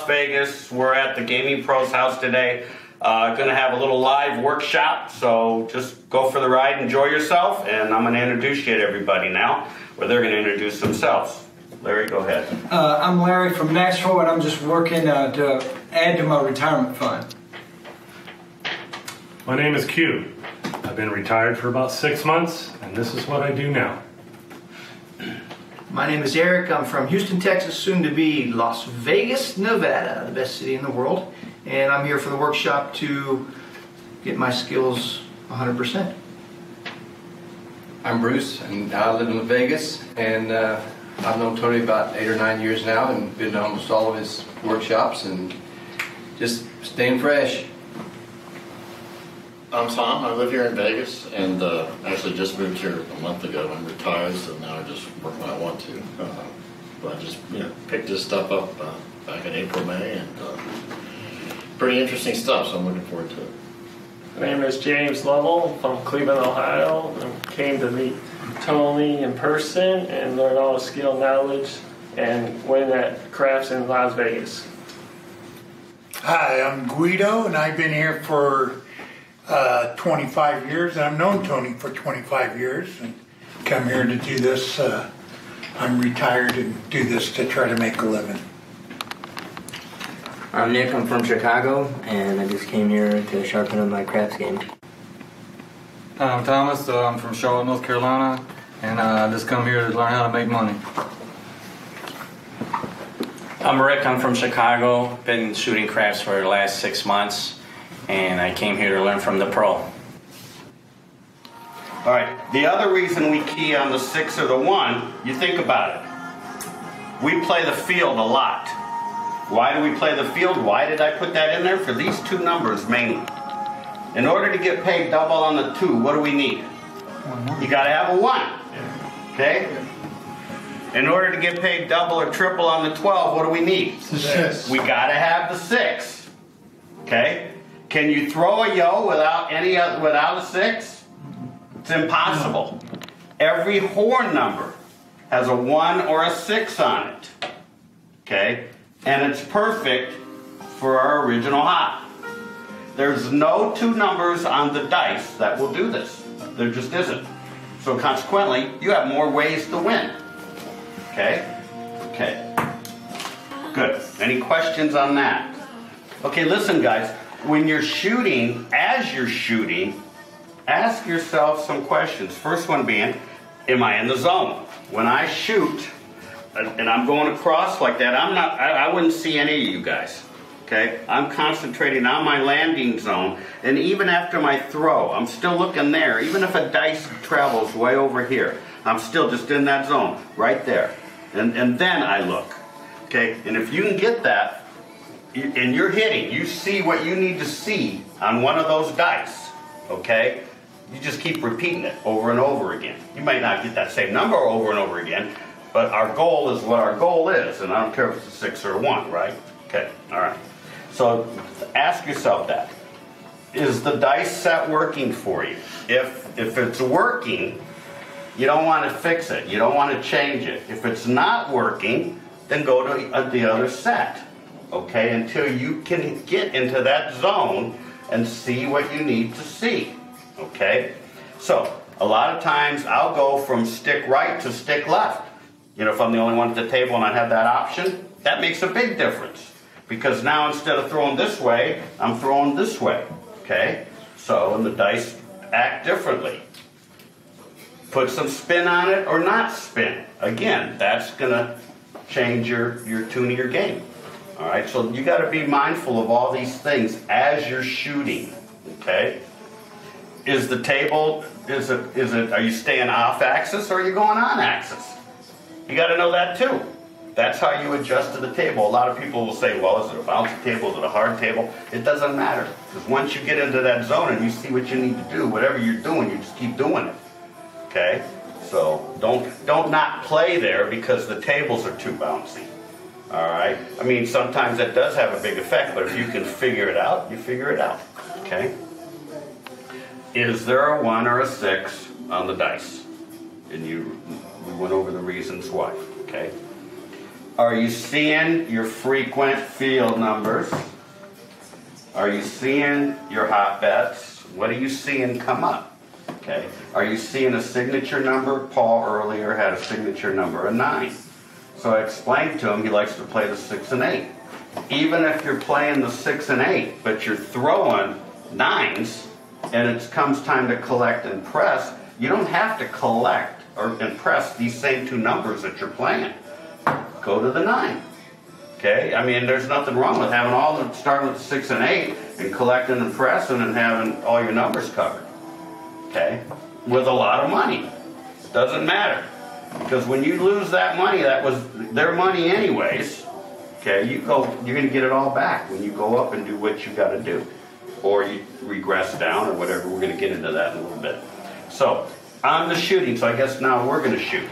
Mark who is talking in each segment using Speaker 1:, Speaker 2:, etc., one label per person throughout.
Speaker 1: Las Vegas. We're at the Gaming Pros house today. Going to have a little live workshop, so just go for the ride, enjoy yourself, and I'm going to introduce you to everybody now, or they're going to introduce themselves. Larry, go ahead.
Speaker 2: I'm Larry from Nashville, and I'm just working to add to my retirement fund.
Speaker 3: My name is Q. I've been retired for about 6 months, and this is what I do now.
Speaker 4: My name is Eric. I'm from Houston, Texas, soon to be Las Vegas, Nevada, the best city in the world. And I'm here for the workshop to get my skills 100%.
Speaker 5: I'm Bruce, and I live in Vegas, and I've known Tony about 8 or 9 years now and been to almost all of his workshops and just staying fresh.
Speaker 6: I'm Tom. I live here in Vegas and actually just moved here a month ago. I'm retired, so now I just work when I want to. But I just picked this stuff up back in April, May, and pretty interesting stuff, so I'm looking forward to it.
Speaker 7: My name is James Lovell from Cleveland, Ohio, and came to meet Tony in person and learn all the skill knowledge and win at crafts in Las Vegas.
Speaker 8: Hi, I'm Guido, and I've been here for 25 years, and I've known Tony for 25 years, and come here to do this. I'm retired and do this to try to make a living.
Speaker 9: I'm Nick, I'm from Chicago, and I just came here to sharpen up my crafts game.
Speaker 10: I'm Thomas, I'm from Charlotte, North Carolina, and I just come here to learn how to make money.
Speaker 11: I'm Rick, I'm from Chicago, been shooting crafts for the last 6 months, and I came here to learn from the pro.
Speaker 1: All right, the other reason we key on the 6 or the 1, you think about it. We play the field a lot. Why do we play the field? Why did I put that in there? For these two numbers mainly. In order to get paid double on the 2, what do we need? You got to have a 1. Okay? In order to get paid double or triple on the 12, what do we need?
Speaker 8: 6.
Speaker 1: We got to have the 6. Okay? Can you throw a yo without a 6? It's impossible. Every horn number has a 1 or a 6 on it. Okay? And it's perfect for our original hop. There's no 2 numbers on the dice that will do this. There just isn't. So consequently, you have more ways to win. Okay? Okay. Good. Any questions on that? Okay, listen guys. When you're shooting, as you're shooting, ask yourself some questions. First one being, am I in the zone? When I shoot, and I'm going across like that, I wouldn't see any of you guys. Okay? I'm concentrating on my landing zone, and even after my throw, I'm still looking there. Even if a dice travels way over here, I'm still just in that zone, right there. And then I look. Okay? And if you can get that, and you're hitting, you see what you need to see on one of those dice. Okay? You just keep repeating it over and over again. You might not get that same number over and over again, but our goal is what our goal is, and I don't care if it's a 6 or a 1, right? Okay, all right. So ask yourself that. Is the dice set working for you? If it's working, you don't want to fix it. You don't want to change it. If it's not working, then go to the other set, okay, until you can get into that zone and see what you need to see, okay? So a lot of times I'll go from stick right to stick left. You know, if I'm the only one at the table and I have that option, that makes a big difference. Because now instead of throwing this way, I'm throwing this way. Okay? So, and the dice act differently. Put some spin on it or not spin. Again, that's going to change your tune of your game. All right? So you got to be mindful of all these things as you're shooting. Okay? Is the table, are you staying off axis or are you going on axis? You got to know that too. That's how you adjust to the table. A lot of people will say, well, is it a bouncy table? Is it a hard table? It doesn't matter. Because once you get into that zone and you see what you need to do, whatever you're doing, you just keep doing it. Okay? So don't not play there because the tables are too bouncy. All right? I mean, sometimes that does have a big effect, but if you can figure it out, you figure it out. Okay? Is there a 1 or a 6 on the dice? And we went over the reasons why. Okay? Are you seeing your frequent field numbers? Are you seeing your hot bets? What are you seeing come up? Okay. Are you seeing a signature number? Paul earlier had a signature number of 9. So I explained to him he likes to play the 6 and 8. Even if you're playing the 6 and 8, but you're throwing 9s, and it comes time to collect and press, you don't have to collect and press these same 2 numbers that you're playing. Go to the 9. Okay? I mean, there's nothing wrong with having starting with 6 and 8 and collecting and pressing and having all your numbers covered. Okay? With a lot of money. Doesn't matter. Because when you lose that money, that was their money anyways. Okay? You're going to get it all back when you go up and do what you got to do. Or you regress down or whatever. We're going to get into that in a little bit. So, on the shooting, so I guess now we're going to shoot.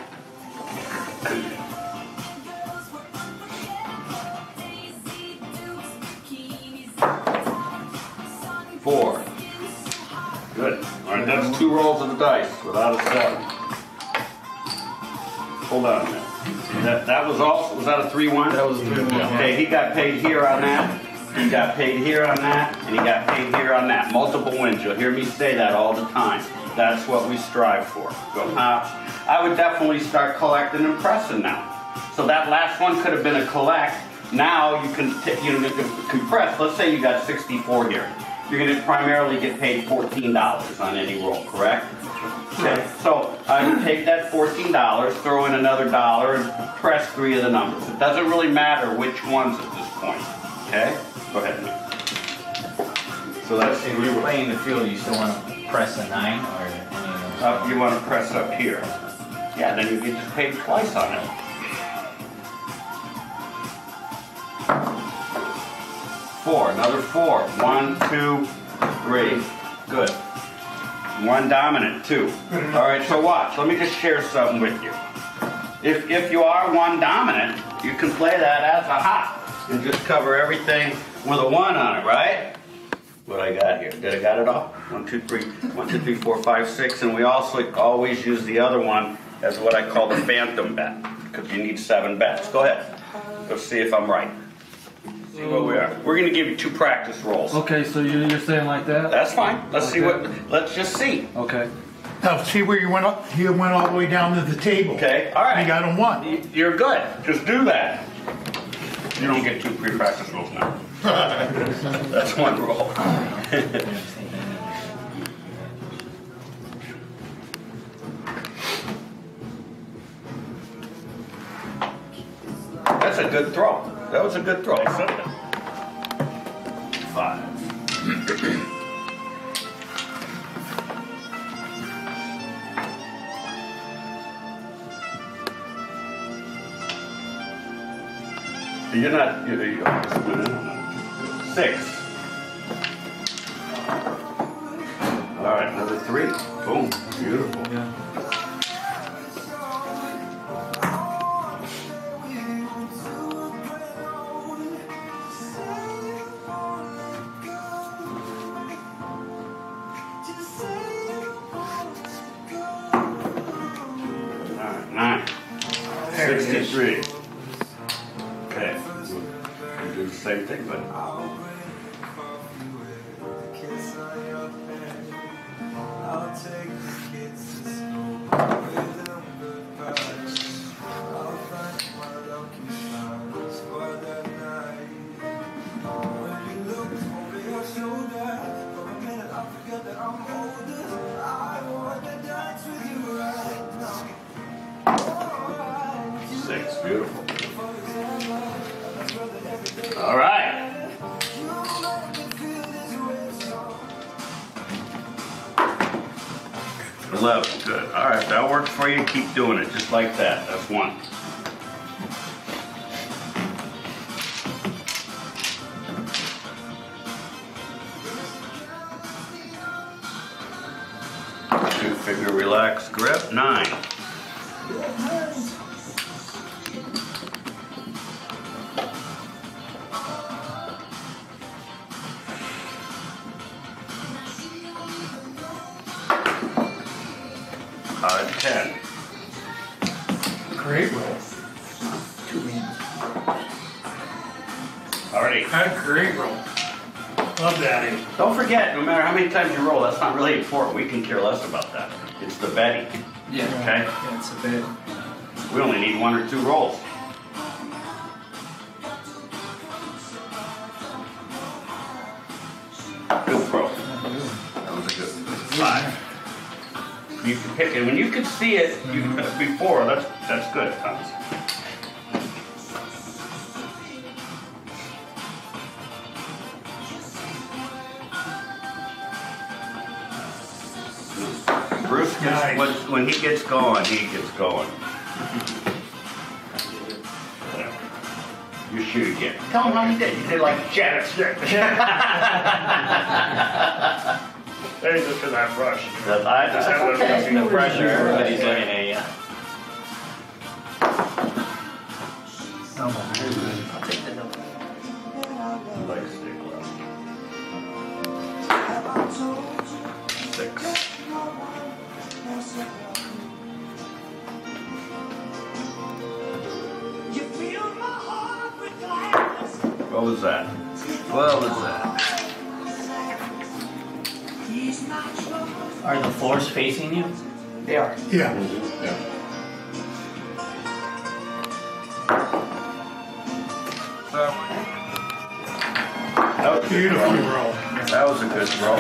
Speaker 1: 4. Good. All right, that's 2 rolls of the dice without a 7. Hold on a minute. That was that a 3-1?
Speaker 10: That was a 3-1.
Speaker 1: Okay, he got paid here on that. He got paid here on that, and he got paid here on that. Multiple wins. You'll hear me say that all the time. That's what we strive for. I would definitely start collecting and pressing now. So that last one could have been a collect. Now you can compress. Let's say you got 64 here. You're going to primarily get paid $14 on any roll, correct? Okay. So I would take that $14, throw in another $1, and press 3 of the numbers. It doesn't really matter which ones at this point. Okay? Go ahead, Nick. So that's
Speaker 12: if you're playing the field, you still want to press a 9 or any of those?
Speaker 1: You want to press up here. Yeah, then you get just paid twice on it. 4, another 4. 1, 2, 3. Good. 1 dominant, 2. All right, so watch. Let me just share something with you. If you are 1 dominant, you can play that as a hot and just cover everything with a 1 on it, right? What I got here? Did I got it all? 1, 2, 3. 1, 2, 3, 4, 5, 6. And we also always use the other one as what I call the phantom bet, because you need 7 bets. Go ahead. Let's see if I'm right. See what we are. We're going to give you 2 practice rolls.
Speaker 10: Okay, so you're saying like that?
Speaker 1: That's fine. Let's see what. Let's just see.
Speaker 10: Okay.
Speaker 8: Now, see where you went all the way down to the table.
Speaker 1: Okay. All right.
Speaker 8: You got a 1.
Speaker 1: You're good. Just do that. You don't get 2 pre-practice rolls now. That's 1 roll. That's a good throw. That was a good throw. 5. You're not. 6. All right, another 3. Boom. Beautiful.
Speaker 10: Yeah.
Speaker 1: All right, 9. 63. Okay. You do the same thing, but. Beautiful. All right. 11. Good. All right. That works for you. Keep doing it just like that. That's 1. Two-finger relax grip. 9. Great roll.
Speaker 8: 2 wins.
Speaker 1: Ready.
Speaker 8: That's a great roll. Love that.
Speaker 1: Don't forget, no matter how many times you roll, that's not really important. We can care less about that. It's the betting.
Speaker 4: Yeah.
Speaker 1: Okay?
Speaker 2: Yeah, it's a bit.
Speaker 1: We only need 1 or 2 rolls. Good throw. That was a good 5. You can pick it. When you could see it before, that's good. Bruce gets, when he gets going, he gets going. You shoot again. Tell him how you did. You did like Janet.
Speaker 7: Maybe just because I'm rushed.
Speaker 1: I just have
Speaker 12: Okay. No pressure. Everybody's looking at you.
Speaker 4: I'll take the number.
Speaker 1: like stick left. 6. What was that? What was that?
Speaker 12: Are the floors facing you?
Speaker 4: They are.
Speaker 8: Yeah.
Speaker 1: That was
Speaker 8: Beautiful roll.
Speaker 1: That was a good roll.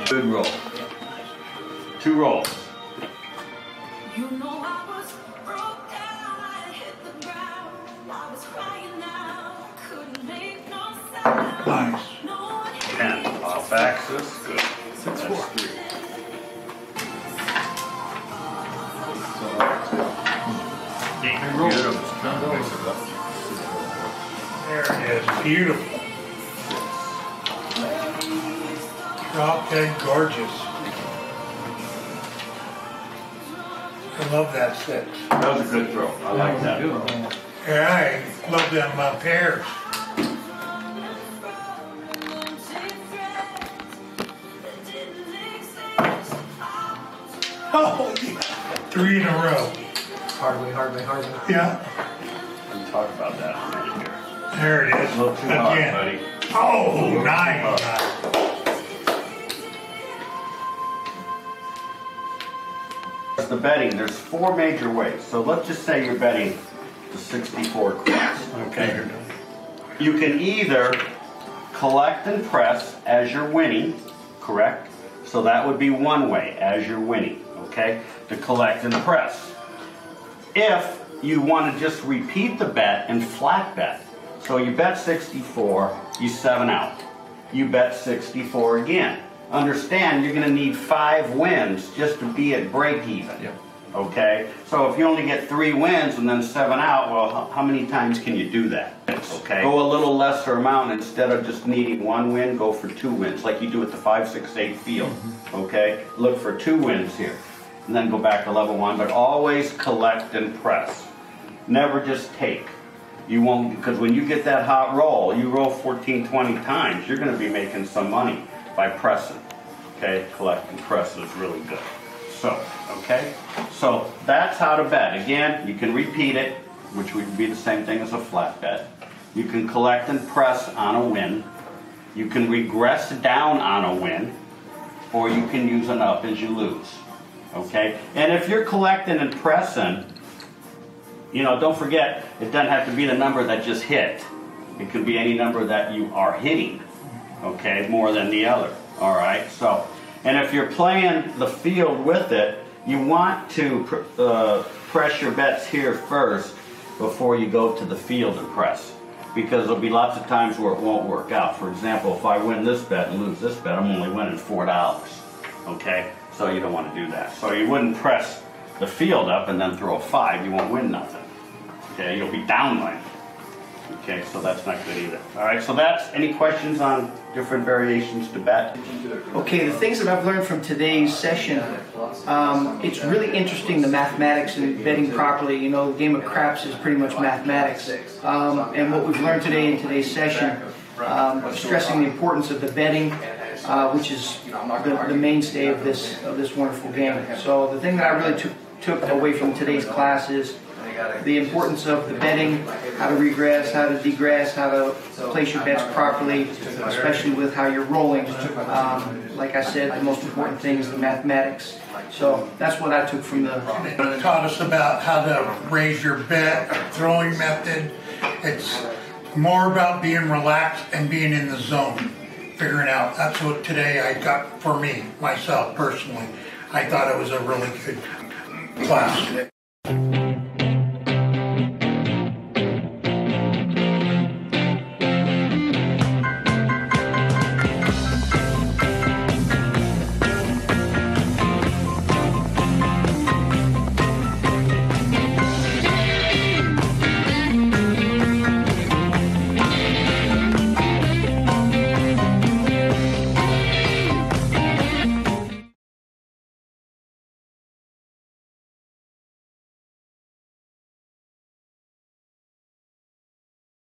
Speaker 1: Good roll. 2 rolls.
Speaker 13: You know I was broke down, I hit the ground, I was crying out, couldn't make no sound.
Speaker 8: Nice.
Speaker 1: 10. Off axis. Good.
Speaker 8: 6-4. There it is. Beautiful. Drop dead gorgeous. I love that 6.
Speaker 1: That was a good throw. I like that.
Speaker 8: Yeah, I love them pairs. Oh, yeah. 3 in a row.
Speaker 4: Hardly.
Speaker 8: Yeah,
Speaker 1: We'll talk about that in a minute here.
Speaker 8: there it is.
Speaker 1: A little too hard,
Speaker 8: Again.
Speaker 1: buddy.
Speaker 8: Oh, nice.
Speaker 1: The betting, there's 4 major ways. So let's just say you're betting the 64 craps. Okay. You can either collect and press as you're winning, correct? So that would be one way, as you're winning, okay? To collect and press. If you want to just repeat the bet and flat bet, so you bet 64, you 7 out. You bet 64 again. Understand, you're going to need 5 wins just to be at break even.
Speaker 5: Yep.
Speaker 1: Okay? So if you only get 3 wins and then 7 out, well, how many times can you do that? Okay? Go a little lesser amount. Instead of just needing 1 win, go for 2 wins, like you do at the 5, 6, 8 field. Okay? Look for 2 wins here. And then go back to level 1, but always collect and press. Never just take. You won't, because when you get that hot roll, you roll 14, 20 times, you're going to be making some money by pressing. Okay, collect and press is really good. So, okay, so that's how to bet. Again, you can repeat it, which would be the same thing as a flat bet. You can collect and press on a win. You can regress down on a win, or you can use an up as you lose. Okay, and if you're collecting and pressing, you know, don't forget, it doesn't have to be the number that just hit. It could be any number that you are hitting, okay, more than the other, all right? So, and if you're playing the field with it, you want to press your bets here first before you go to the field and press, because there'll be lots of times where it won't work out. For example, if I win this bet and lose this bet, I'm only winning $4, okay? So you don't want to do that. So you wouldn't press the field up and then throw a 5, you won't win nothing. Okay, you'll be down money. Okay, so that's not good either. All right, so that's, any questions on different variations to bet?
Speaker 4: Okay, the things that I've learned from today's session, it's really interesting, the mathematics and betting properly. You know, the game of craps is pretty much mathematics. And what we've learned today in today's session, stressing the importance of the betting, which is the mainstay of this wonderful game. So the thing that I really took away from today's class is the importance of the betting, how to regress, how to degress, how to place your bets properly, especially with how you're rolling. Like I said, the most important thing is the mathematics. So that's what I took from the...
Speaker 8: It taught us about how to raise your bet, throwing method. It's more about being relaxed and being in the zone, figuring out. That's what today I got for me, myself personally. I thought it was a really good class today.